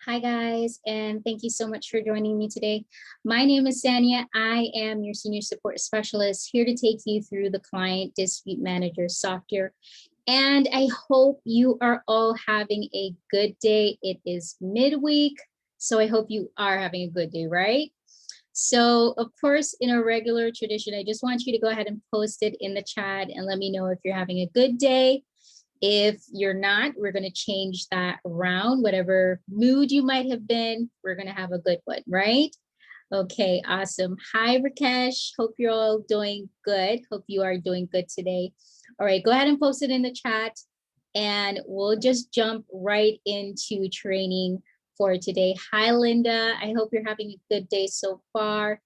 Hi guys, and thank you so much for joining me today. My name is Sanya. I am your senior support specialist here to take you through the client dispute manager software. And I hope you are all having a good day. It is midweek, so I hope you are having a good day, right? So of course, in a regular tradition, I just want you to go ahead and post it in the chat and let me know if you're having a good day. If you're not, we're going to change that around. Whatever mood you might have been, we're going to have a good one, right? Okay, awesome. Hi, Rakesh. Hope you're all doing good. Hope you are doing good today. All right, go ahead and post it in the chat and we'll just jump right into training for today. Hi, Linda. I hope you're having a good day so far.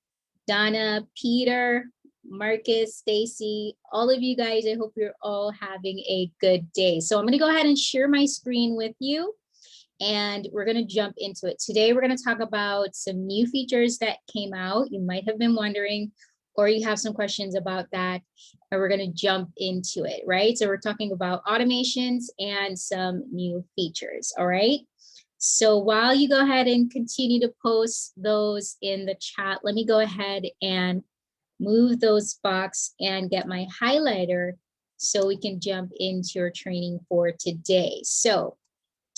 Donna, Peter, Marcus, Stacy, all of you guys, I hope you're all having a good day. So I'm going to go ahead and share my screen with you and we're going to jump into it. Today, we're going to talk about some new features that came out. You might have been wondering, or you have some questions about that, and we're going to jump into it, right? So we're talking about automations and some new features, all right? So while you go ahead and continue to post those in the chat, let me go ahead and move those box and get my highlighter so we can jump into your training for today. So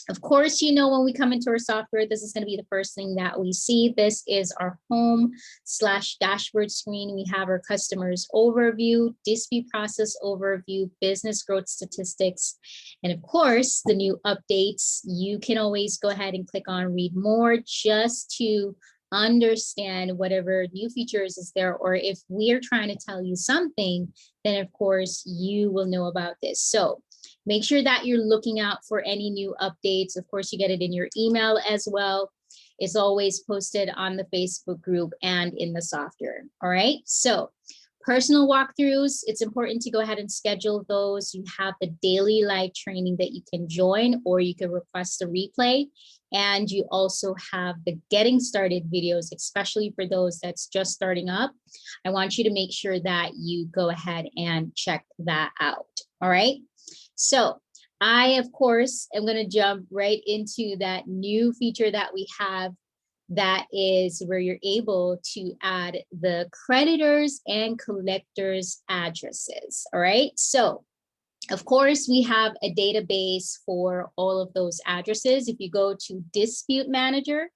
of course, you know, when we come into our software, this is going to be the first thing that we see. This is our home/dashboard screen. We have our customers overview, dispute process overview, business growth statistics, and of course, the new updates. You can always go ahead and click on read more just to understand whatever new features is there, or if we're trying to tell you something, then of course you will know about this. So make sure that you're looking out for any new updates. Of course, you get it in your email as well. It's always posted on the Facebook group and in the software. All right, so personal walkthroughs, it's important to go ahead and schedule those. You have the daily live training that you can join, or you can request a replay. And you also have the getting started videos, especially for those that's just starting up. I want you to make sure that you go ahead and check that out. All right. So I, of course, am going to jump right into that new feature that we have. That is where you're able to add the creditors and collectors addresses. All right. So of course, we have a database for all of those addresses. If you go to Dispute Manager,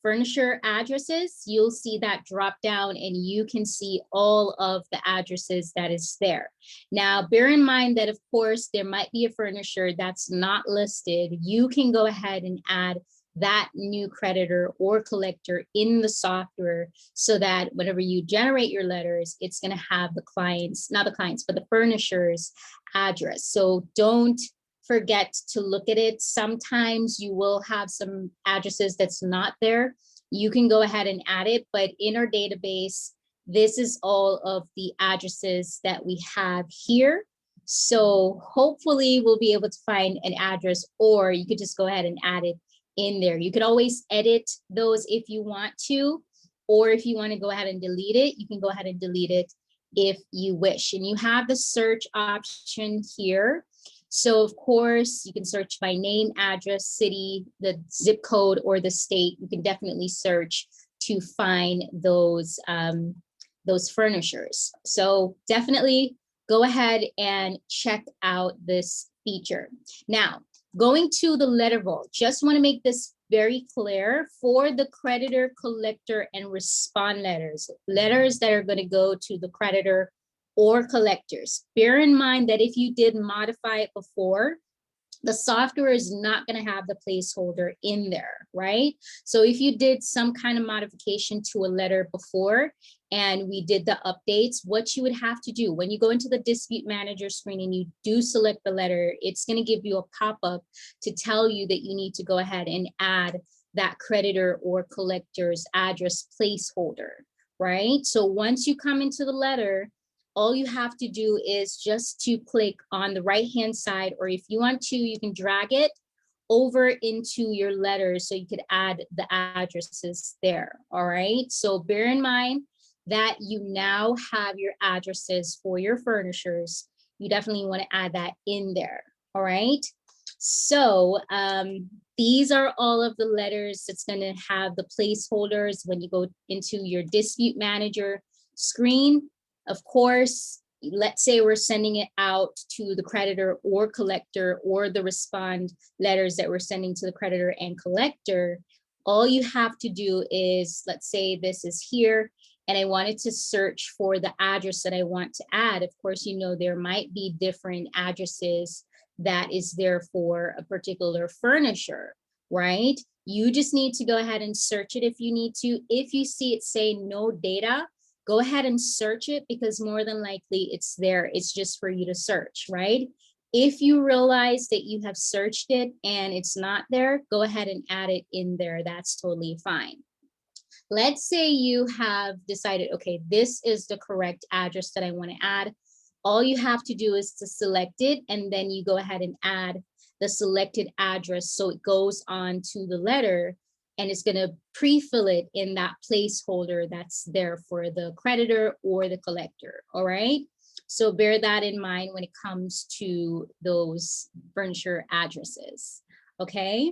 Furnisher Addresses, you'll see that drop down and you can see all of the addresses that is there. Now, bear in mind that, of course, there might be a furnisher that's not listed. You can go ahead and add that new creditor or collector in the software so that whenever you generate your letters, it's going to have the clients, not the clients, but the furnisher's address. So don't forget to look at it. Sometimes you will have some addresses that's not there. You can go ahead and add it, but in our database, this is all of the addresses that we have here. So hopefully we'll be able to find an address, or you could just go ahead and add it in there. You could always edit those if you want to, or if you want to go ahead and delete it, you can go ahead and delete it if you wish. And you have the search option here. So of course, you can search by name, address, city, the zip code, or the state. You can definitely search to find those furnishers. So definitely go ahead and check out this feature. Now, going to the letter vault, just want to make this very clear for the creditor, collector, and respond letters that are going to go to the creditor or collectors. Bear in mind that if you did modify it before, the software is not going to have the placeholder in there, right? So if you did some kind of modification to a letter before and we did the updates, what you would have to do when you go into the dispute manager screen and you do select the letter, it's going to give you a pop-up to tell you that you need to go ahead and add that creditor or collector's address placeholder, right? So once you come into the letter, all you have to do is just to click on the right-hand side, or if you want to, you can drag it over into your letters so you could add the addresses there, all right? So bear in mind that you now have your addresses for your furnishers. You definitely want to add that in there, all right? So these are all of the letters that's going to have the placeholders when you go into your dispute manager screen. Of course, let's say we're sending it out to the creditor or collector, or the respond letters that we're sending to the creditor and collector. All you have to do is, let's say this is here, and I wanted to search for the address that I want to add. Of course, you know, there might be different addresses that is there for a particular furniture, right? You just need to go ahead and search it if you need to. If you see it say no data, go ahead and search it, because more than likely it's there. It's just for you to search, right? If you realize that you have searched it and it's not there, go ahead and add it in there. That's totally fine. Let's say you have decided, okay, this is the correct address that I want to add. All you have to do is to select it, and then you go ahead and add the selected address so it goes on to the letter, and it's going to pre-fill it in that placeholder that's there for the creditor or the collector. All right. So bear that in mind when it comes to those furniture addresses. Okay.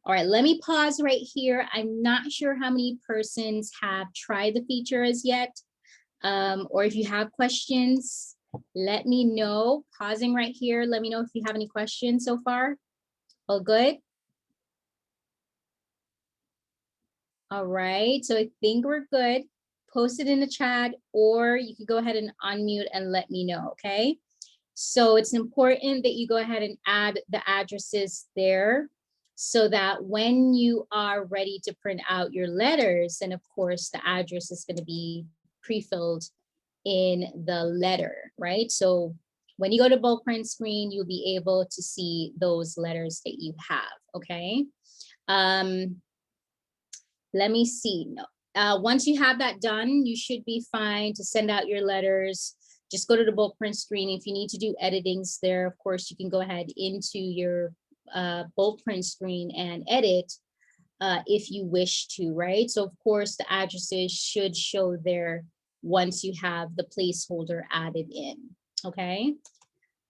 All right, let me pause right here. I'm not sure how many persons have tried the feature as yet, or if you have questions, let me know. Pausing right here. Let me know if you have any questions so far. All good? All right, so I think we're good. Post it in the chat, or you can go ahead and unmute and let me know, okay? So it's important that you go ahead and add the addresses there, so that when you are ready to print out your letters, and of course the address is going to be pre-filled in the letter, right? So when you go to bulk print screen, you'll be able to see those letters that you have, okay? Let me see. No. Once you have that done, you should be fine to send out your letters. Just go to the bulk print screen. If you need to do editings there, of course, you can go ahead into your bulk print screen and edit if you wish to, right? So of course, the addresses should show there once you have the placeholder added in, okay?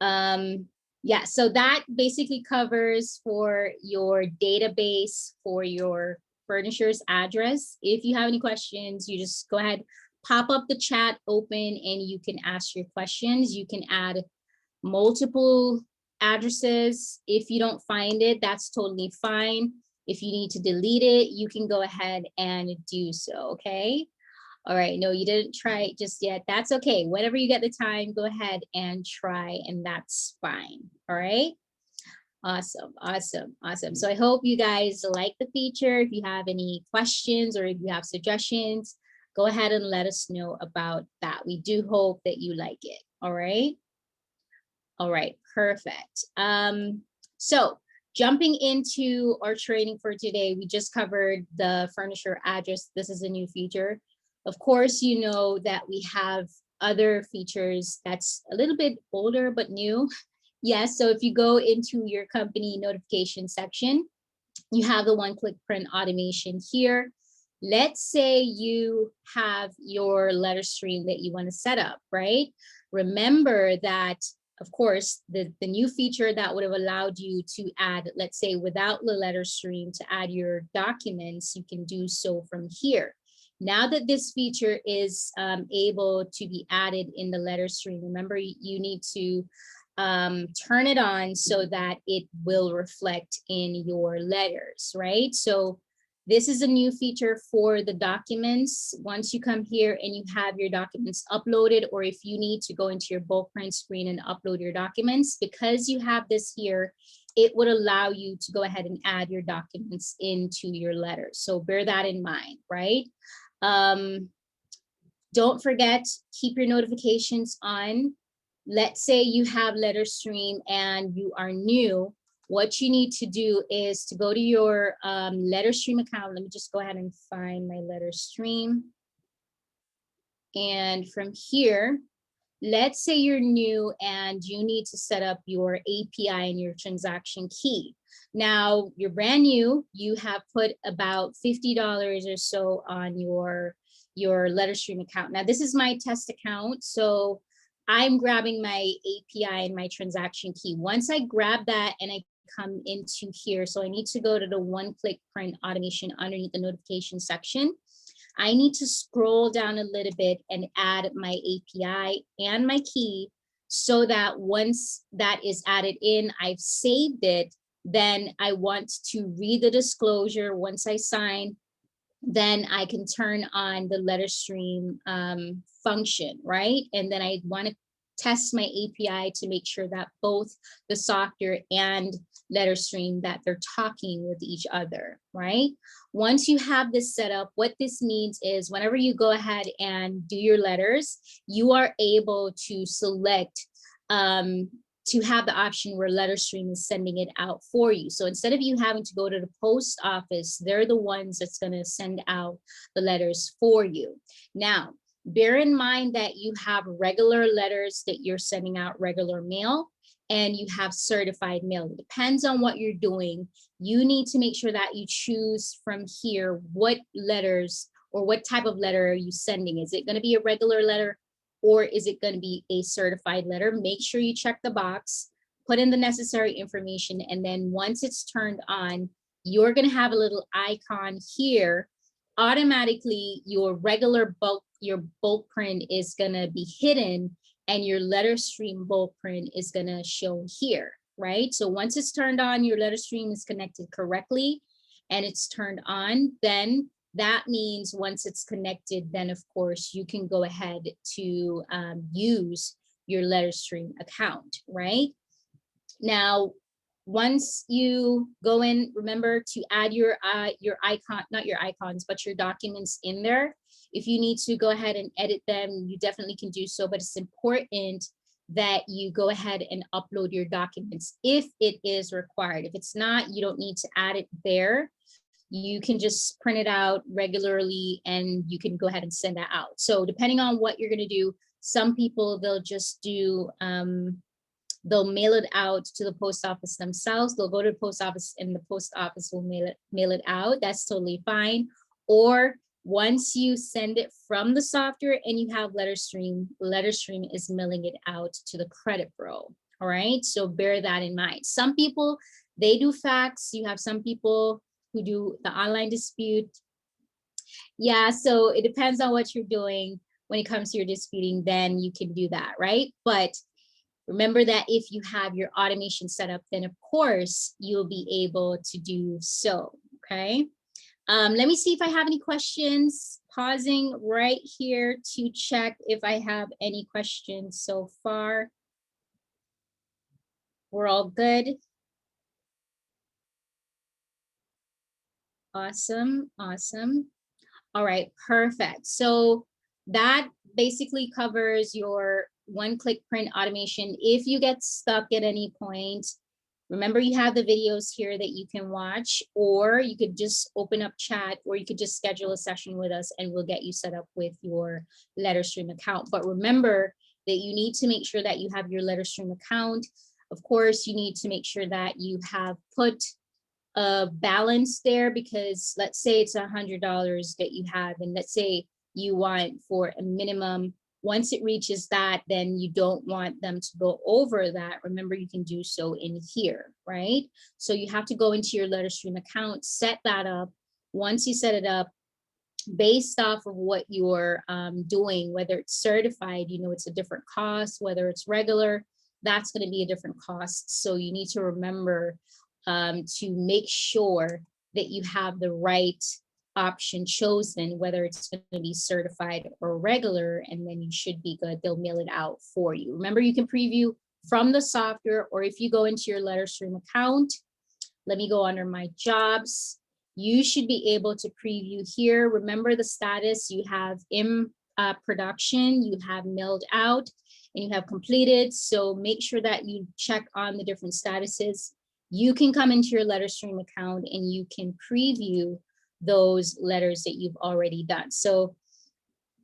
Yeah, so that basically covers for your database for your furniture's address. If you have any questions, you just go ahead, pop up the chat open, and you can ask your questions. You can add multiple addresses. If you don't find it, that's totally fine. If you need to delete it, you can go ahead and do so, okay? All right, no, you didn't try it just yet. That's okay. Whenever you get the time, go ahead and try, and that's fine. All right. Awesome, awesome, awesome. So I hope you guys like the feature. If you have any questions or if you have suggestions, go ahead and let us know about that. We do hope that you like it. All right. All right, perfect. So jumping into our training for today, we just covered the furniture address. This is a new feature. Of course, you know that we have other features that's a little bit older but new. Yes, so if you go into your company notification section, you have the one-click print automation here. Let's say you have your letter stream that you want to set up, right? Remember that, of course, the new feature that would have allowed you to add, let's say without the letter stream, to add your documents, you can do so from here. Now that this feature is able to be added in the letter stream, remember you need to turn it on so that it will reflect in your letters, right? So this is a new feature for the documents. Once you come here and you have your documents uploaded, or if you need to go into your bulk print screen and upload your documents, because you have this here, it would allow you to go ahead and add your documents into your letters. So bear that in mind, right? Don't forget, keep your notifications on. Let's say you have letter stream and you are new. What you need to do is to go to your letter stream account. Let me just go ahead and find my letter stream. And from here, let's say you're new and you need to set up your API and your transaction key. Now, you're brand new, you have put about $50 or so on your letter stream account. Now, this is my test account, so I'm grabbing my API and my transaction key. Once I grab that and I come into here. So I need to go to the one-click print automation underneath the notification section. I need to scroll down a little bit and add my API and my key so that once that is added in, I've saved it, then I want to read the disclosure. Once I sign, then I can turn on the letter stream function, right? And then I want to test my API to make sure that both the software and letter stream that they're talking with each other, right? Once you have this set up, what this means is whenever you go ahead and do your letters, you are able to select to have the option where letter stream is sending it out for you. So instead of you having to go to the post office, they're the ones that's going to send out the letters for you. Now, bear in mind that you have regular letters that you're sending out, regular mail, and you have certified mail. It depends on what you're doing. You need to make sure that you choose from here what letters or what type of letter are you sending. Is it going to be a regular letter, or is it going to be a certified letter? Make sure you check the box, put in the necessary information, and then once it's turned on, you're going to have a little icon here. Automatically, your regular bulk, your bulk print is going to be hidden, and your letter stream bulk print is going to show here, right? So once it's turned on, your letter stream is connected correctly, and it's turned on, then that means once it's connected, then of course you can go ahead to use your letter stream account, right? Now, once you go in, remember to add your icon, not your icons, but your documents in there. If you need to go ahead and edit them, you definitely can do so, but it's important that you go ahead and upload your documents if it is required. If it's not, you don't need to add it there. You can just print it out regularly and you can go ahead and send that out. So depending on what you're going to do, some people, they'll just do, they'll mail it out to the post office themselves. They'll go to the post office and the post office will mail it out. That's totally fine. Or once you send it from the software and you have letter stream is mailing it out to the credit bureau. All right, so bear that in mind. Some people, they do fax. You have some people who do the online dispute. Yeah, so it depends on what you're doing when it comes to your disputing, then you can do that, right? But remember that if you have your automation set up, then of course you'll be able to do so, okay? Let me see if I have any questions. Pausing right here to check if I have any questions so far. We're all good. Awesome, awesome. All right, perfect. So that basically covers your one-click print automation. If you get stuck at any point, remember you have the videos here that you can watch, or you could just open up chat, or you could just schedule a session with us and we'll get you set up with your LetterStream account. But remember that you need to make sure that you have your LetterStream account. Of course, you need to make sure that you have put a balance there, because let's say it's $100 that you have, and let's say you want for a minimum. Once it reaches that, then you don't want them to go over that. Remember, you can do so in here, right? So you have to go into your LetterStream account, set that up. Once you set it up, based off of what you're doing, whether it's certified, you know, it's a different cost, whether it's regular, that's going to be a different cost. So you need to remember to make sure that you have the right option chosen, whether it's going to be certified or regular, and then you should be good. They'll mail it out for you. Remember, you can preview from the software, or if you go into your LetterStream account, let me go under my jobs. You should be able to preview here. Remember the status, you have in production, you have mailed out, and you have completed. So make sure that you check on the different statuses. You can come into your LetterStream account and you can preview those letters that you've already done. So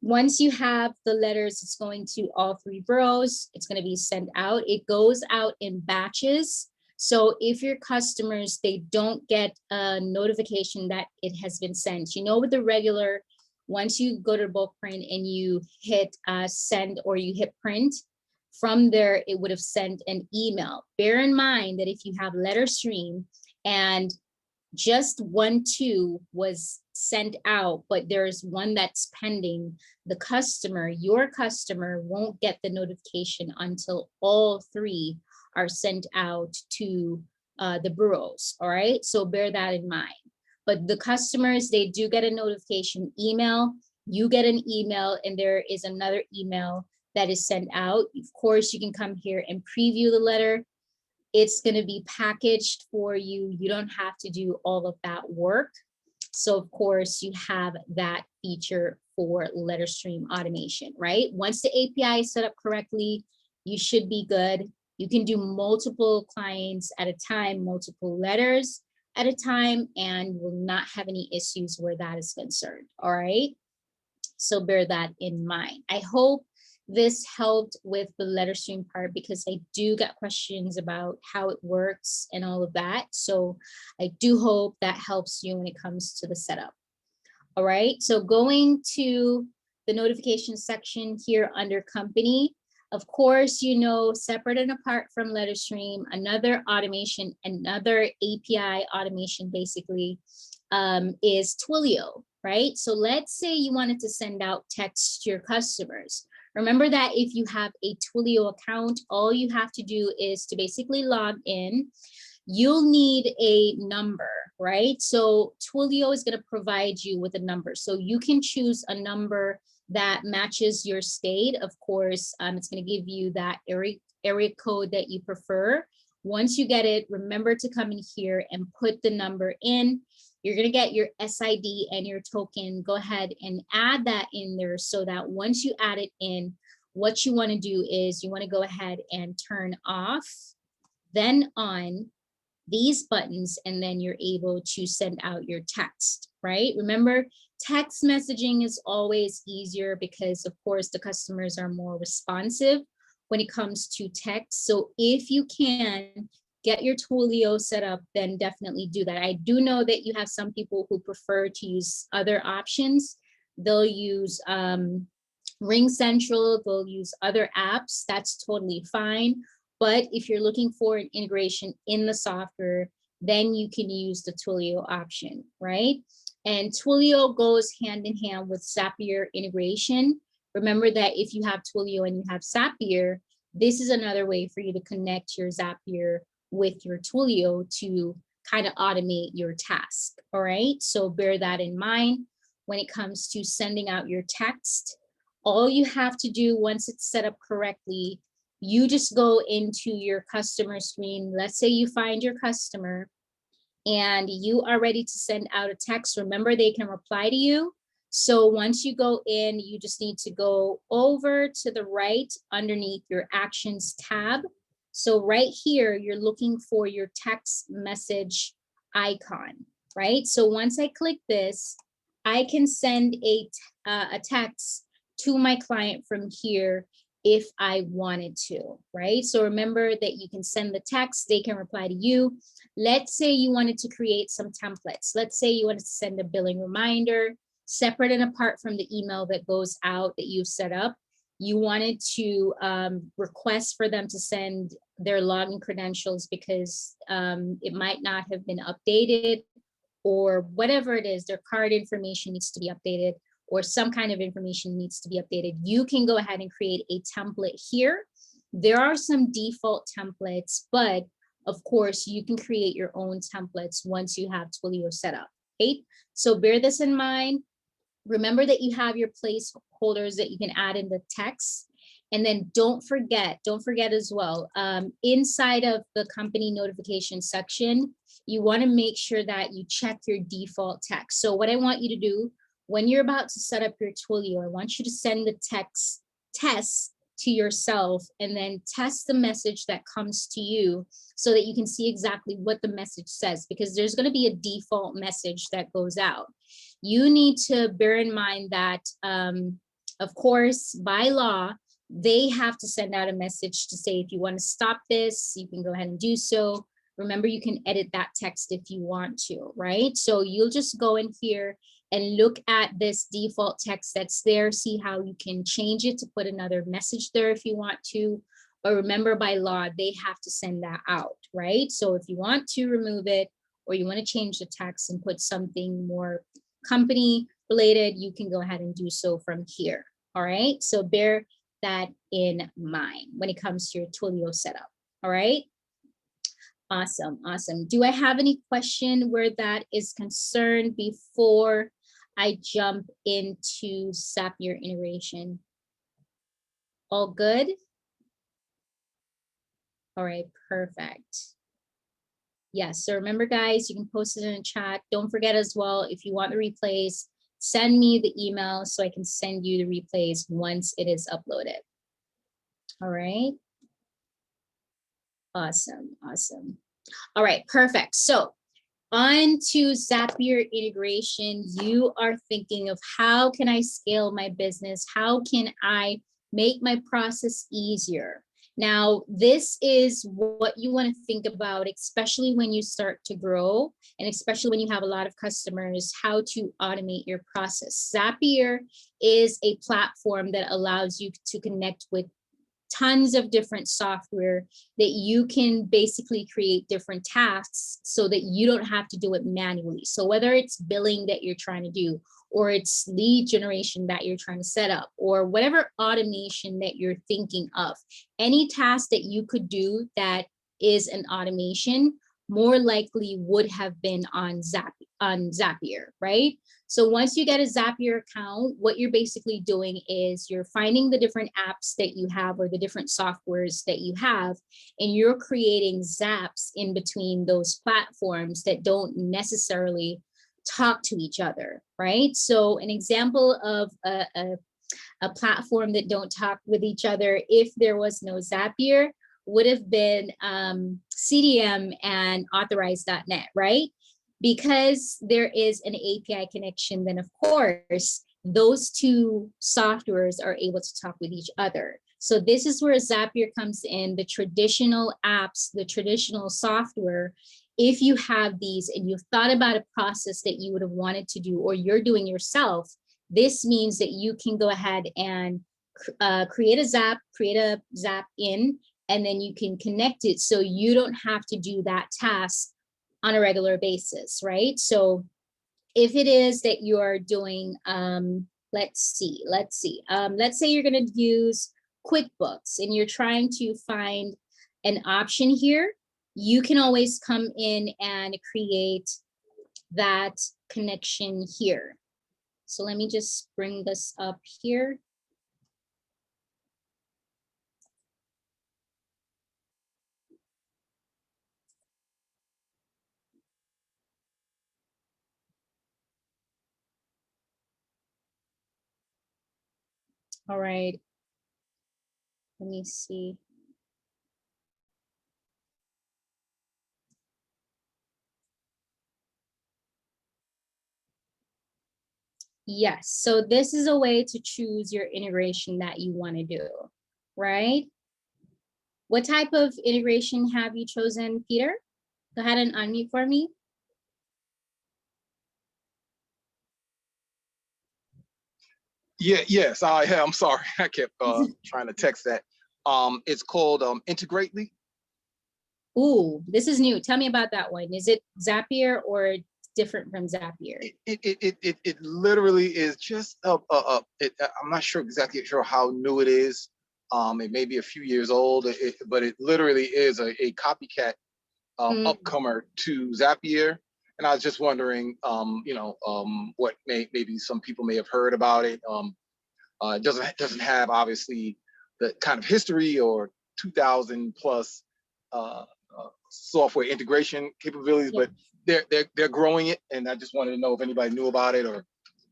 once you have the letters, it's going to all 3 boroughs. It's going to be sent out. It goes out in batches. So if your customers, they don't get a notification that it has been sent, you know, with the regular, once you go to bulk print and you hit send or you hit print, From there, it would have sent an email. Bear in mind that if you have letter stream and just 1-2 was sent out, but there's one that's pending, the customer, your customer, won't get the notification until all 3 are sent out to the bureaus. All right, so bear that in mind. But the customers, they do get a notification email. You get an email, and there is another email that is sent out. Of course, you can come here and preview the letter. It's going to be packaged for you. You don't have to do all of that work. So of course you have that feature for letter stream automation, right? Once the API is set up correctly, you should be good. You can do multiple clients at a time, multiple letters at a time, and will not have any issues where that is concerned. All right. So bear that in mind. I hope this helped with the letter stream part, because I do get questions about how it works and all of that. So I do hope that helps you when it comes to the setup. All right, so going to the notification section here under company, of course, you know, separate and apart from letter stream, another automation, another API automation basically is Twilio, right? So let's say you wanted to send out text to your customers. Remember that if you have a Twilio account, all you have to do is to basically log in. You'll need a number, right? So Twilio is going to provide you with a number. So you can choose a number that matches your state. Of course, it's going to give you that area code that you prefer. Once you get it, remember to come in here and put the number in. You're going to get your SID and your token. Go ahead and add that in there, so that once you add it in, what you want to do is you want to go ahead and turn off, then on these buttons, and then you're able to send out your text, right? Remember, text messaging is always easier because, of course, the customers are more responsive when it comes to text. So if you can get your Twilio set up, then definitely do that. I do know that you have some people who prefer to use other options. They'll use Ring Central, they'll use other apps. That's totally fine. But if you're looking for an integration in the software, then you can use the Twilio option, right? And Twilio goes hand in hand with Zapier integration. Remember that if you have Twilio and you have Zapier, this is another way for you to connect your Zapier with your Twilio to kind of automate your task. All right, so bear that in mind when it comes to sending out your text. All you have to do once it's set up correctly, you just go into your customer screen. Let's say you find your customer and you are ready to send out a text. Remember, they can reply to you. So once you go in, you just need to go over to the right underneath your actions tab. So right here, you're looking for your text message icon, right? So once I click this, I can send a text to my client from here if I wanted to, right? So remember that you can send the text, they can reply to you. Let's say you wanted to create some templates. Let's say you wanted to send a billing reminder, separate and apart from the email that goes out that you've set up. You wanted to request for them to send their login credentials because it might not have been updated, or whatever it is, their card information needs to be updated, or some kind of information needs to be updated. You can go ahead and create a template here. There are some default templates, but of course you can create your own templates once you have Twilio set up, okay? So bear this in mind. Remember that you have your placeholders that you can add in the text. And then don't forget as well, inside of the company notification section, you want to make sure that you check your default text. So what I want you to do when you're about to set up your Twilio, I want you to send the test to yourself and then test the message that comes to you so that you can see exactly what the message says, because there's going to be a default message that goes out. You need to bear in mind that, of course, by law, they have to send out a message to say, if you want to stop this, you can go ahead and do so. Remember, you can edit that text if you want to, right? So you'll just go in here and look at this default text that's there, see how you can change it to put another message there if you want to, But remember, by law, they have to send that out, right? So if you want to remove it, or you want to change the text and put something more company related, you can go ahead and do so from here. All right, so bear that in mind when it comes to your Twilio setup. All right, awesome, awesome. Do I have any question where that is concerned before I jump into Zapier integration? All good? All right, perfect. Yes, so remember, guys, you can post it in the chat. Don't forget as well, if you want the replays, send me the email so I can send you the replays once it is uploaded. All right. Awesome, awesome. All right, perfect. So on to Zapier integration, you are thinking of how can I scale my business? How can I make my process easier? Now, this is what you want to think about, especially when you start to grow, and especially when you have a lot of customers, how to automate your process. Zapier is a platform that allows you to connect with tons of different software that you can basically create different tasks so that you don't have to do it manually. So whether it's billing that you're trying to do, or it's lead generation that you're trying to set up, or whatever automation that you're thinking of, any task that you could do that is an automation more likely would have been on Zapier, right? So once you get a Zapier account, what you're basically doing is you're finding the different apps that you have or the different softwares that you have, and you're creating zaps in between those platforms that don't necessarily talk to each other, right? So an example of a platform that don't talk with each other, if there was no Zapier, would have been CDM and authorize.net, right? Because there is an API connection, then of course, those two softwares are able to talk with each other. So this is where Zapier comes in, the traditional apps, the traditional software. If you have these and you've thought about a process that you would have wanted to do, or you're doing yourself, this means that you can go ahead and create a zap in, and then you can connect it so you don't have to do that task on a regular basis, right? So if it is that you're doing, let's say you're gonna use QuickBooks and you're trying to find an option here, you can always come in and create that connection here. So let me just bring this up here. All right, let me see. Yes, so this is a way to choose your integration that you want to do, right? What type of integration have you chosen, Peter? Go ahead and unmute for me. Yes, I'm sorry. I kept trying to text that. It's called Integrately. Ooh, this is new. Tell me about that one. Is it Zapier or different from Zapier? It literally is just I'm not sure exactly sure how new it is. It may be a few years old, but it literally is a copycat upcomer to Zapier. And I was just wondering, what maybe some people may have heard about it. It doesn't have obviously the kind of history or 2,000 plus software integration capabilities, but they're growing it, and I just wanted to know if anybody knew about it, or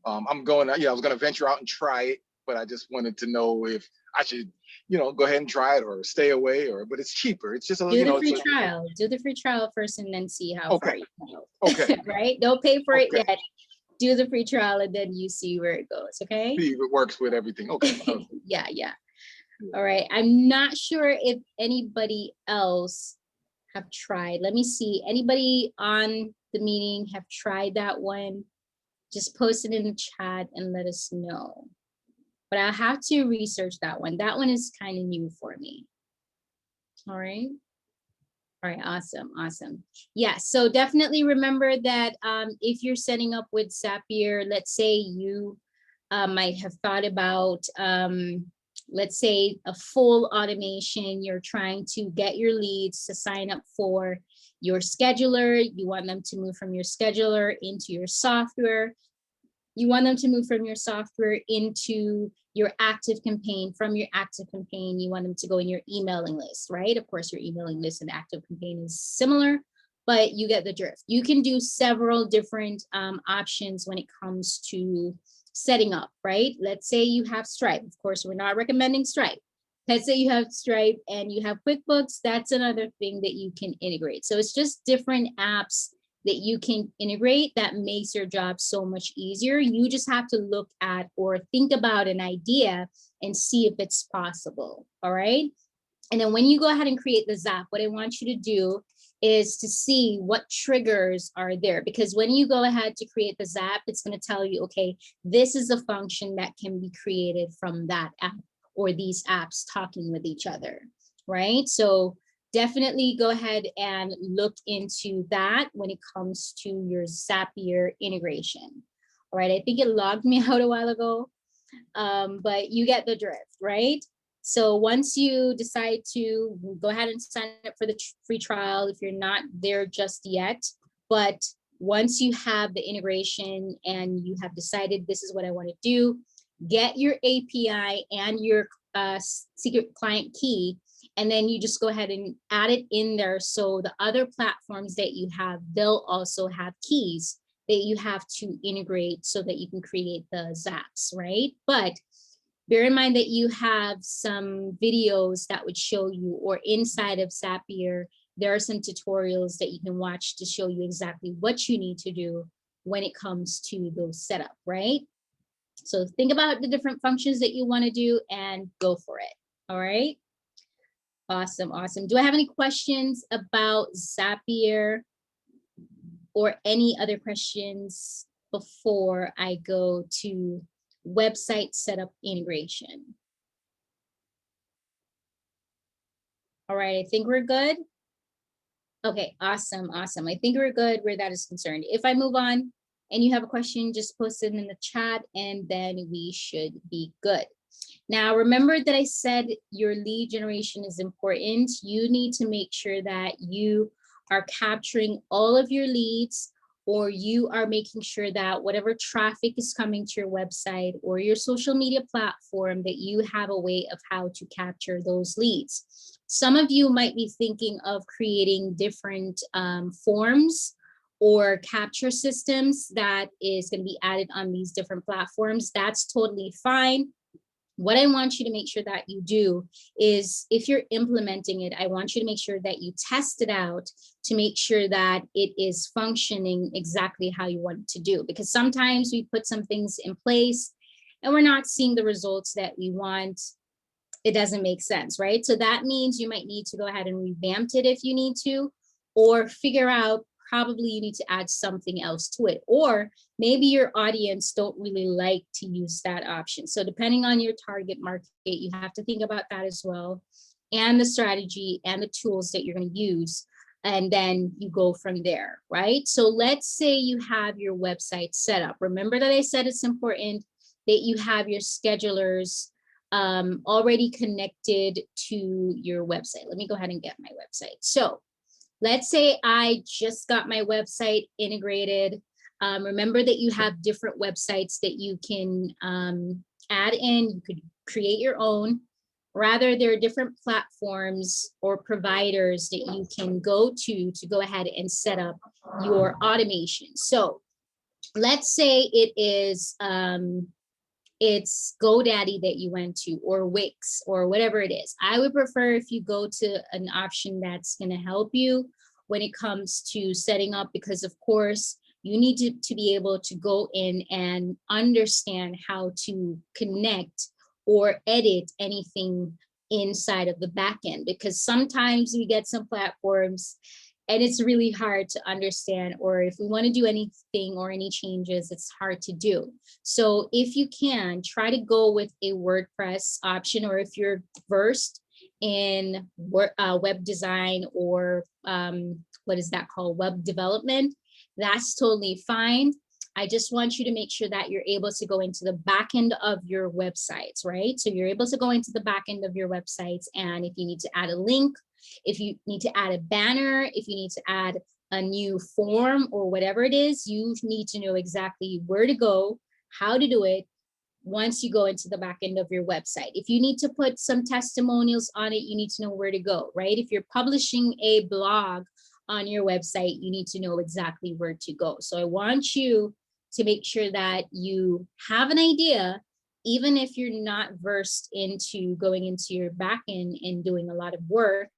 I was going to venture out and try it, but I just wanted to know if I should, go ahead and try it or stay away, but it's cheaper. It's just do the free trial. Do the free trial first, and then see how far you can go. Okay. Right? Don't pay for it yet. Do the free trial, and then you see where it goes. Okay. See if it works with everything. Okay. Yeah. All right. I'm not sure if anybody else have tried. Let me see. Anybody on the meeting have tried that one? Just post it in the chat and let us know. But I have to research that one. That one is kind of new for me. All right. All right, awesome, awesome. Yeah, so definitely remember that if you're setting up with Zapier, let's say you might have thought about, let's say a full automation, you're trying to get your leads to sign up for your scheduler, you want them to move from your scheduler into your software, you want them to move from your software into your active campaign. From your active campaign, you want them to go in your emailing list, right? Of course, your emailing list and active campaign is similar, but you get the drift. You can do several different options when it comes to setting up, right? Let's say you have Stripe. Of course, we're not recommending Stripe. Let's say you have Stripe and you have QuickBooks. That's another thing that you can integrate. So it's just different apps that you can integrate that makes your job so much easier. You just have to look at or think about an idea and see if it's possible. All right. And then when you go ahead and create the Zap, what I want you to do is to see what triggers are there. Because when you go ahead to create the Zap, it's going to tell you, okay, this is a function that can be created from that app or these apps talking with each other, right? So definitely go ahead and look into that when it comes to your Zapier integration. All right, I think it logged me out a while ago, but you get the drift, right? So once you decide to go ahead and sign up for the free trial, if you're not there just yet, but once you have the integration and you have decided this is what I want to do, get your API and your secret client key, and then you just go ahead and add it in there. So the other platforms that you have, they'll also have keys that you have to integrate so that you can create the Zaps, right? But bear in mind that you have some videos that would show you, or inside of Zapier, there are some tutorials that you can watch to show you exactly what you need to do when it comes to those setup, right? So think about the different functions that you want to do and go for it. All right. Awesome. Awesome. Do I have any questions about Zapier or any other questions before I go to website setup integration? All right. I think we're good. Okay. Awesome. Awesome. I think we're good where that is concerned. If I move on and you have a question, just post it in the chat and then we should be good. Now, remember that I said your lead generation is important. You need to make sure that you are capturing all of your leads, or you are making sure that whatever traffic is coming to your website or your social media platform, that you have a way of how to capture those leads. Some of you might be thinking of creating different forms or capture systems that is going to be added on these different platforms. That's totally fine. What I want you to make sure that you do is, if you're implementing it, I want you to make sure that you test it out to make sure that it is functioning exactly how you want it to do. Because sometimes we put some things in place and we're not seeing the results that we want. It doesn't make sense, right? So that means you might need to go ahead and revamp it if you need to, or figure out probably you need to add something else to it, or maybe your audience don't really like to use that option. So depending on your target market, you have to think about that as well, and the strategy and the tools that you're going to use, and then you go from there, right? So let's say you have your website set up. Remember that I said it's important that you have your schedulers already connected to your website. Let me go ahead and get my website. So let's say I just got my website integrated. Remember that you have different websites that you can add in. You could create your own. Rather, there are different platforms or providers that you can go to go ahead and set up your automation. So let's say it is it's GoDaddy that you went to, or Wix, or whatever it is. I would prefer if you go to an option that's going to help you when it comes to setting up, because of course you need to be able to go in and understand how to connect or edit anything inside of the backend, because sometimes we get some platforms and it's really hard to understand, or if we want to do anything or any changes, it's hard to do. So if you can, try to go with a WordPress option, or if you're versed in web design or what is that called, web development, that's totally fine. I just want you to make sure that you're able to go into the back end of your websites, right? So you're able to go into the back end of your websites, and if you need to add a link, if you need to add a banner, if you need to add a new form or whatever it is, you need to know exactly where to go, how to do it once you go into the back end of your website. If you need to put some testimonials on it, you need to know where to go, right? If you're publishing a blog on your website, you need to know exactly where to go. So I want you to make sure that you have an idea, even if you're not versed into going into your back end and doing a lot of work,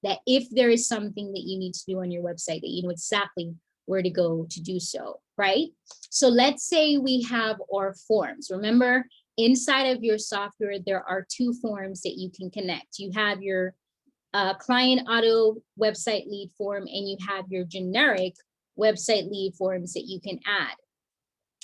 that if there is something that you need to do on your website, that you know exactly where to go to do so, right? So let's say we have our forms. Remember, inside of your software, there are two forms that you can connect. You have your client auto website lead form, and you have your generic website lead forms that you can add.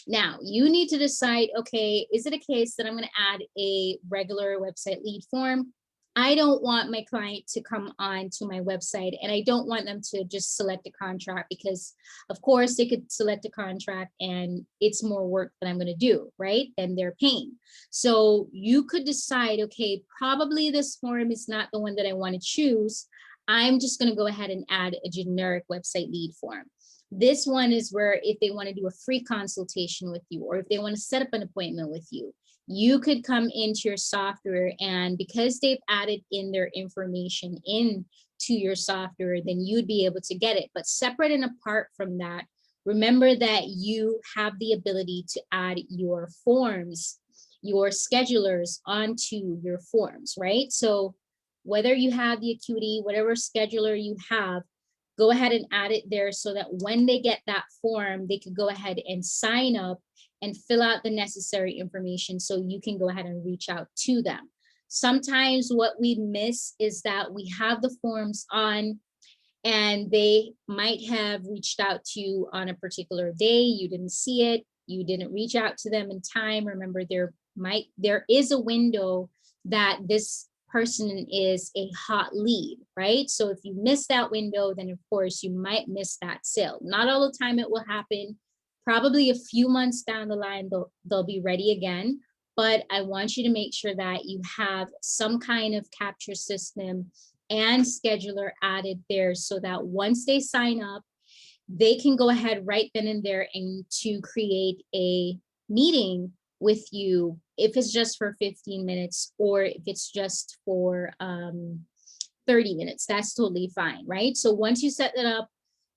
Now, you need to decide, okay, is it a case that I'm going to add a regular website lead form? I don't want my client to come on to my website, and I don't want them to just select a contract, because of course they could select a contract and it's more work that I'm going to do, right? And they're paying. So you could decide, okay, probably this form is not the one that I want to choose. I'm just going to go ahead and add a generic website lead form. This one is where if they want to do a free consultation with you, or if they want to set up an appointment with you, you could come into your software, and because they've added in their information into your software, then you'd be able to get it. But separate and apart from that, remember that you have the ability to add your forms, your schedulers onto your forms, right? So whether you have the Acuity, whatever scheduler you have, go ahead and add it there so that when they get that form, they could go ahead and sign up and fill out the necessary information so you can go ahead and reach out to them. Sometimes what we miss is that we have the forms on and they might have reached out to you on a particular day. You didn't see it. You didn't reach out to them in time. Remember, there is a window that this person is a hot lead, right? So if you miss that window, then of course you might miss that sale. Not all the time it will happen. Probably a few months down the line, they'll be ready again. But I want you to make sure that you have some kind of capture system and scheduler added there so that once they sign up, they can go ahead right then and there and to create a meeting with you, if it's just for 15 minutes or if it's just for 30 minutes, that's totally fine, right? So once you set it up,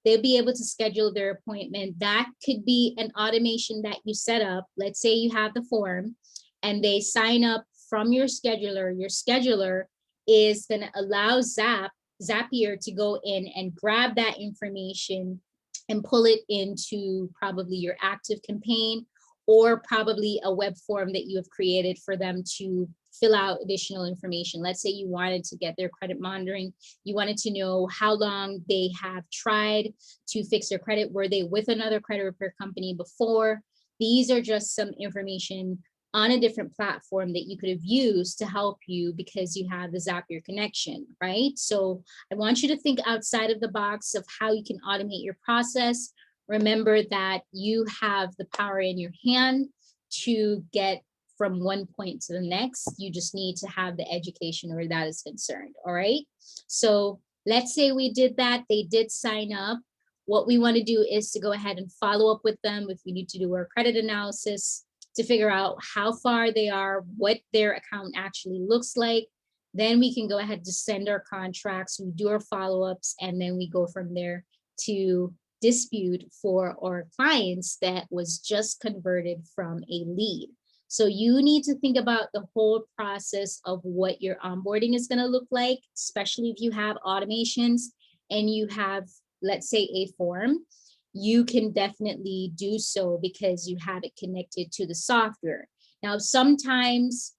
they'll be able to schedule their appointment. That could be an automation that you set up. Let's say you have the form and they sign up from your scheduler. Your scheduler is going to allow Zapier to go in and grab that information and pull it into probably your active campaign, or probably a web form that you have created for them to fill out additional information. Let's say you wanted to get their credit monitoring. You wanted to know how long they have tried to fix their credit. Were they with another credit repair company before? These are just some information on a different platform that you could have used to help you because you have the Zapier connection, right? So I want you to think outside of the box of how you can automate your process. Remember that you have the power in your hand to get from one point to the next. You just need to have the education where that is concerned, all right? So let's say we did that, they did sign up. What we want to do is to go ahead and follow up with them if we need to do our credit analysis to figure out how far they are, what their account actually looks like. Then we can go ahead to send our contracts, we do our follow-ups, and then we go from there to dispute for our clients that was just converted from a lead. So you need to think about the whole process of what your onboarding is going to look like, especially if you have automations and you have, let's say, a form. You can definitely do so because you have it connected to the software. Now, sometimes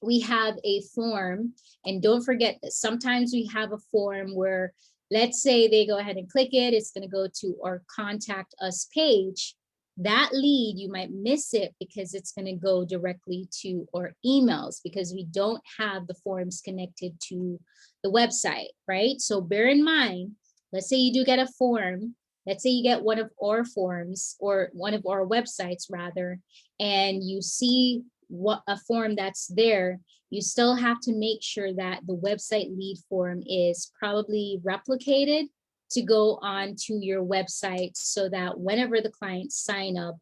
we have a form, and don't forget that sometimes we have a form where, let's say they go ahead and click it, it's going to go to our contact us page. That lead, you might miss it because it's going to go directly to our emails because we don't have the forms connected to the website, right? So bear in mind, let's say you do get a form, let's say you get one of our forms or one of our websites rather, and you see what a form that's there, you still have to make sure that the website lead form is probably replicated to go on to your website so that whenever the clients sign up,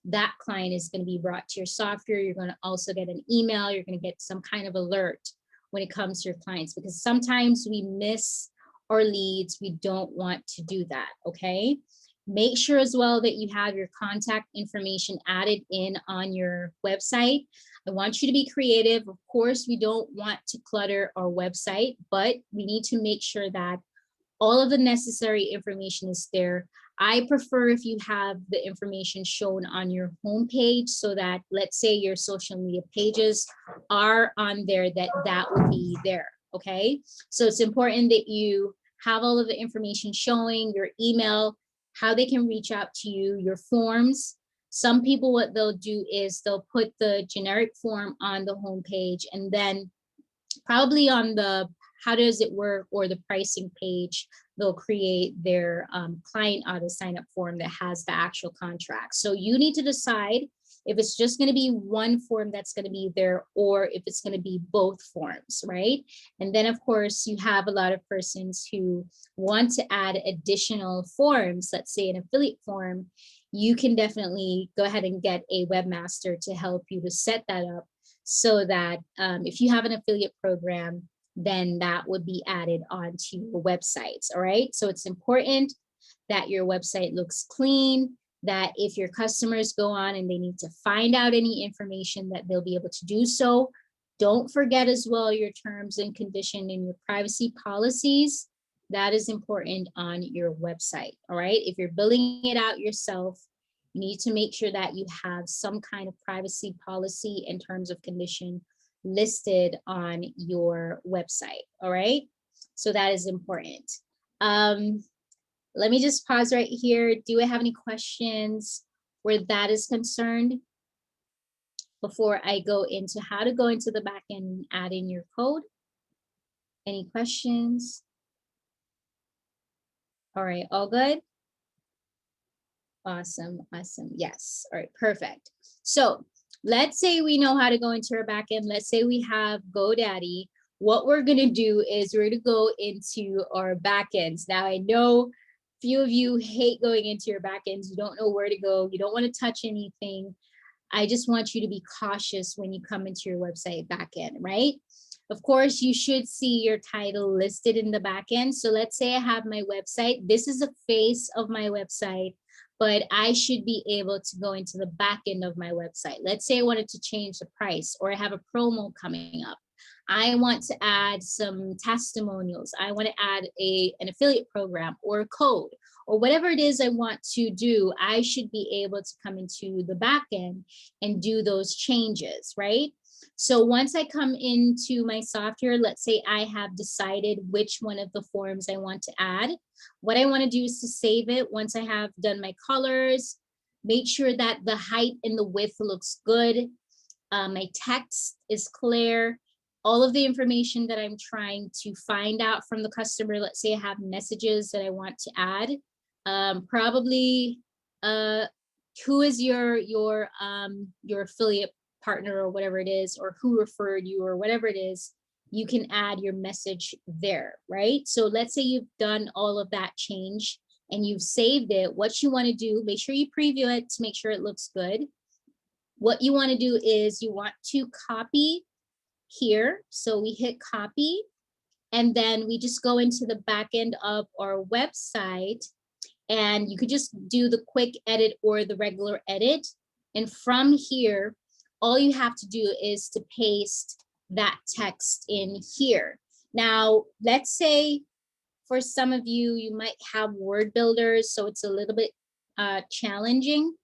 that client is going to be brought to your software. You're going to also get an email. You're going to get some kind of alert when it comes to your clients, because sometimes we miss our leads. We don't want to do that. Okay. Make sure as well that you have your contact information added in on your website. I want you to be creative. Of course, we don't want to clutter our website, but we need to make sure that all of the necessary information is there. I prefer if you have the information shown on your homepage so that, let's say your social media pages are on there, that will be there, okay? So it's important that you have all of the information showing, your email, how they can reach out to you, your forms. Some people, what they'll do is they'll put the generic form on the homepage, and then probably on the how does it work or the pricing page, they'll create their client auto sign up form that has the actual contract. So you need to decide if it's just going to be one form that's going to be there or if it's going to be both forms, right? And then of course you have a lot of persons who want to add additional forms, let's say an affiliate form. You can definitely go ahead and get a webmaster to help you to set that up so that if you have an affiliate program, then that would be added onto your websites. All right. So it's important that your website looks clean, that if your customers go on and they need to find out any information, that they'll be able to do so. Don't forget as well your terms and condition and your privacy policies. That is important on your website. All right. If you're building it out yourself, you need to make sure that you have some kind of privacy policy in terms of condition listed on your website. All right. So that is important. Let me just pause right here. Do I have any questions where that is concerned before I go into how to go into the backend and add in your code? Any questions? All right. All good? Awesome. Awesome. Yes. All right. Perfect. So let's say we know how to go into our backend. Let's say we have GoDaddy. What we're going to do is we're going to go into our backends. Now, I know few of you hate going into your backends. You don't know where to go. You don't want to touch anything. I just want you to be cautious when you come into your website backend, right? Of course, you should see your title listed in the backend. So let's say I have my website. This is the face of my website, but I should be able to go into the back end of my website. Let's say I wanted to change the price, or I have a promo coming up. I want to add some testimonials. I want to add an affiliate program or a code or whatever it is I want to do. I should be able to come into the back end and do those changes, right? So once I come into my software, let's say I have decided which one of the forms I want to add. What I want to do is to save it. Once I have done my colors, make sure that the height and the width looks good. My text is clear. All of the information that I'm trying to find out from the customer, let's say I have messages that I want to add. Probably who is your affiliate partner or whatever it is, or who referred you or whatever it is, you can add your message there, right? So let's say you've done all of that change and you've saved it. What you want to do, make sure you preview it to make sure it looks good. What you want to do is you want to copy here. So we hit copy, and then we just go into the back end of our website, and you could just do the quick edit or the regular edit. And from here, all you have to do is to paste that text in here. Now, let's say for some of you, you might have word builders, so it's a little bit challenging.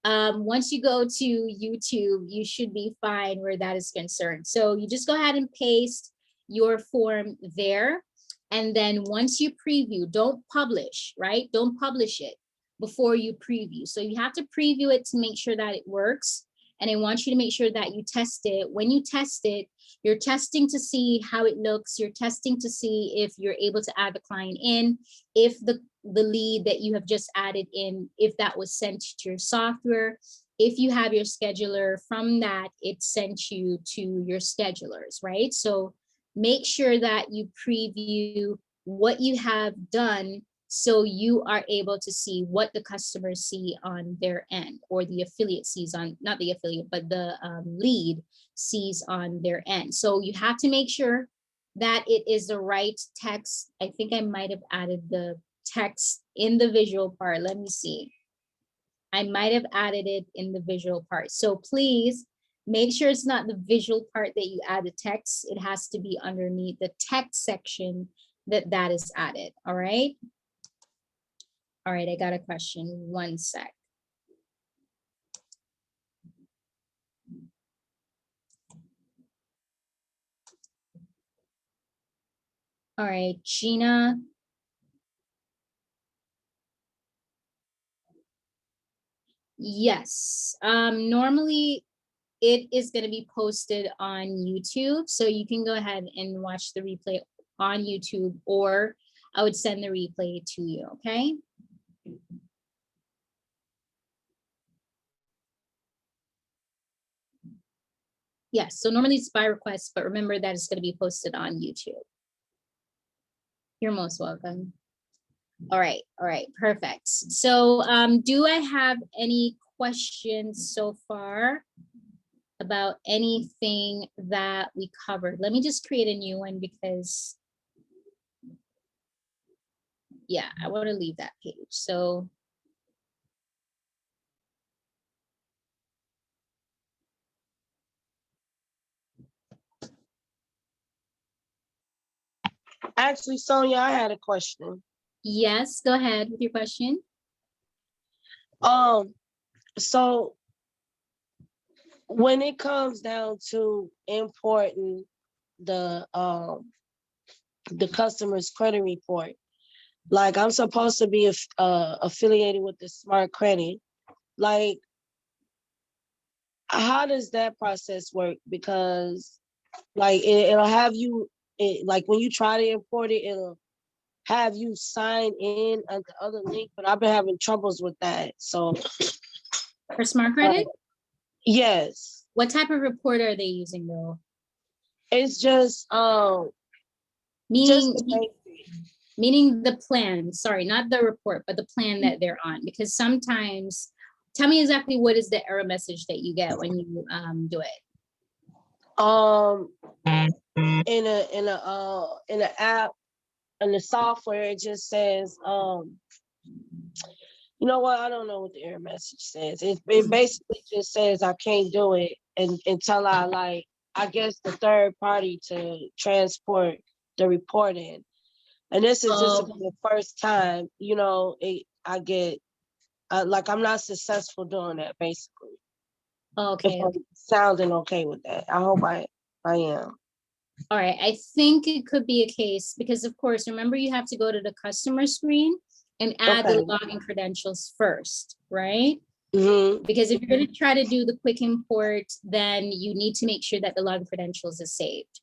Once you go to YouTube, you should be fine where that is concerned. So you just go ahead and paste your form there. And then once you preview, don't publish, right? Don't publish it. before you preview. So you have to preview it to make sure that it works. And I want you to make sure that you test it. When you test it, you're testing to see how it looks. You're testing to see if you're able to add the client in, if the lead that you have just added in, if that was sent to your software. If you have your scheduler, from that, it sent you to your schedulers, right? So make sure that you preview what you have done so you are able to see what the customers see on their end, or the affiliate sees on, not the affiliate, but the lead sees on their end. So you have to make sure that it is the right text. I think I might have added the text in the visual part. Let me see. I might have added it in the visual part. So please make sure it's not the visual part that you add the text. It has to be underneath the text section that is added. All right. All right, I got a question. One sec. All right, Gina. Yes, normally it is going to be posted on YouTube. So you can go ahead and watch the replay on YouTube, or I would send the replay to you, okay? Yes, so normally it's by request, but remember that it's going to be posted on YouTube. You're most welcome. All right, perfect. So do I have any questions so far about anything that we covered? Let me just create a new one because, yeah, I want to leave that page. So Actually, Sonia, I had a question. yes, go ahead with your question. So when it comes down to importing the customer's credit report, like I'm supposed to be affiliated with the Smart Credit, like how does that process work? Because like it'll have you, like when you try to import it, it'll have you sign in at the other link, but I've been having troubles with that. So For Smart Credit? Yes. What type of report are they using though? It's just Meaning, just meaning the plan, sorry, not the report, but the plan that they're on. Because sometimes, tell me exactly what is the error message that you get when you do it? in a app, in the software, it just says you know what, I don't know what the error message says. It basically just says I can't do it until I, like, I guess the third party to transport the report in. And this is just the first time, you know, I get like I'm not successful doing that, basically. Okay. If I'm sounding okay with that. I hope I am. All right, I think it could be a case because, of course, remember you have to go to the customer screen and add the login credentials first, right? Mm-hmm. Because if you're going to try to do the quick import, then you need to make sure that the login credentials is saved.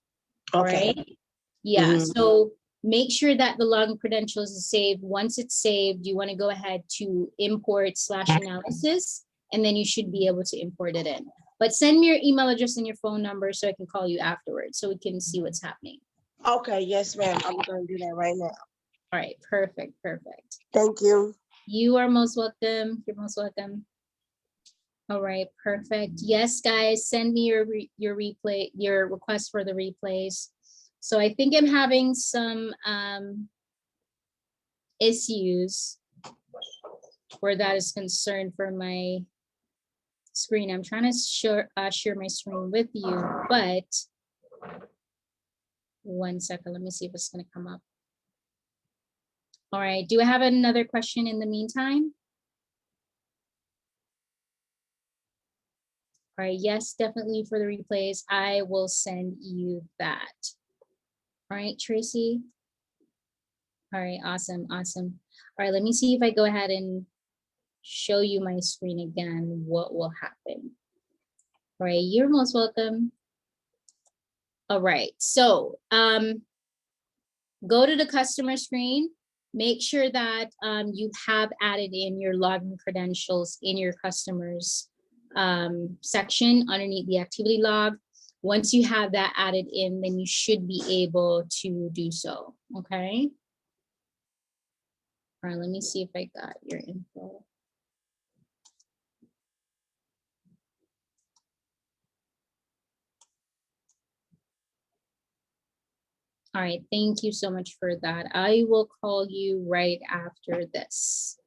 Okay. Right? Yeah. So make sure that the login credentials is saved. Once it's saved, you want to go ahead to import/analysis, and then you should be able to import it in. But send me your email address and your phone number so I can call you afterwards so we can see what's happening. Okay. Yes, ma'am. I'm going to do that right now. All right. Perfect. Thank you. You are most welcome. You're most welcome. All right. Perfect. Yes, guys, send me your replay, your request for the replays. So I think I'm having some issues where that is concerned for my screen. I'm trying to share my screen with you, but 1 second. Let me see if it's going to come up. All right. Do I have another question in the meantime? All right. Yes, definitely for the replays. I will send you that. All right, Tracy. All right. Awesome. All right. Let me see if I go ahead and show you my screen again, what will happen? All right, you're most welcome. All right, so go to the customer screen. Make sure that you have added in your login credentials in your customers section underneath the activity log. Once you have that added in, then you should be able to do so, okay? All right, let me see if I got your info. All right, thank you so much for that. I will call you right after this.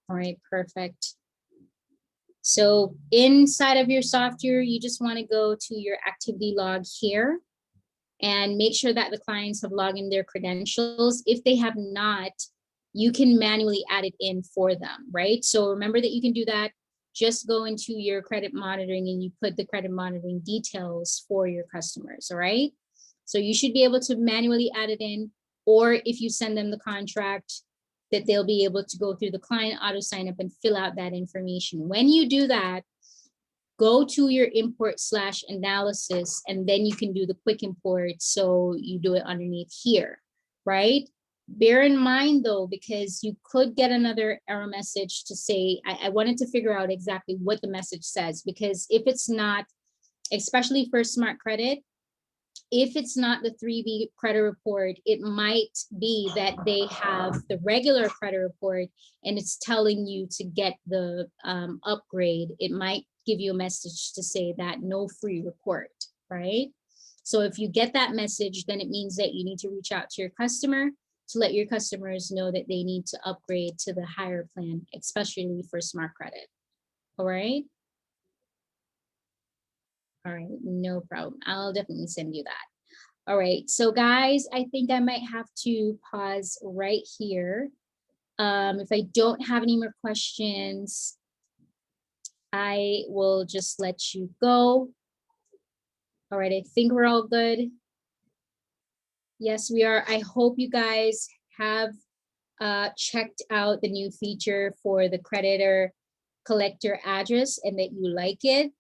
All right, perfect. So inside of your software, you just want to go to your activity log here and make sure that the clients have logged in their credentials. If they have not, you can manually add it in for them, right? So remember that you can do that. Just go into your credit monitoring and you put the credit monitoring details for your customers, all right? So you should be able to manually add it in, or if you send them the contract, that they'll be able to go through the client auto sign up and fill out that information. When you do that, go to your import/analysis, and then you can do the quick import. So you do it underneath here, right? Bear in mind though, because you could get another error message to say, I wanted to figure out exactly what the message says, because if it's not, especially for smart credit, if it's not the 3B credit report, it might be that they have the regular credit report and it's telling you to get the upgrade. It might give you a message to say that no free report, right? So if you get that message, then it means that you need to reach out to your customer to let your customers know that they need to upgrade to the higher plan, especially for smart credit. All right. All right, no problem. I'll definitely send you that. All right, so guys, I think I might have to pause right here. If I don't have any more questions, I will just let you go. All right, I think we're all good. Yes, we are. I hope you guys have checked out the new feature for the creditor collector address and that you like it.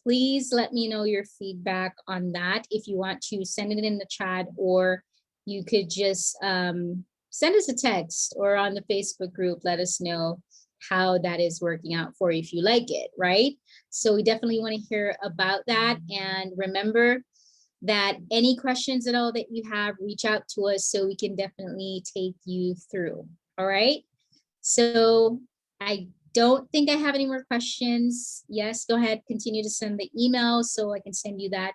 Please let me know your feedback on that. If you want to send it in the chat, or you could just send us a text or on the Facebook group, let us know how that is working out for you if you like it, right? So we definitely want to hear about that. And remember that any questions at all that you have, reach out to us so we can definitely take you through. All right. So I don't think I have any more questions. Yes, go ahead, continue to send the email so I can send you that.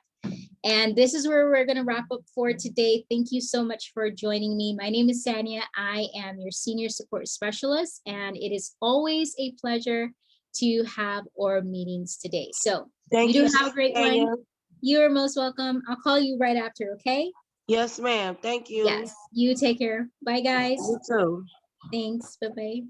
And this is where we're going to wrap up for today. Thank you so much for joining me. My name is Sanya. I am your senior support specialist, and it is always a pleasure to have our meetings today. So Thank you you. do have a great Sanya. one. You're most welcome. I'll call you right after, okay? Yes, ma'am. Thank you. Yes, you take care. Bye, guys. You too. Thanks. Bye-bye.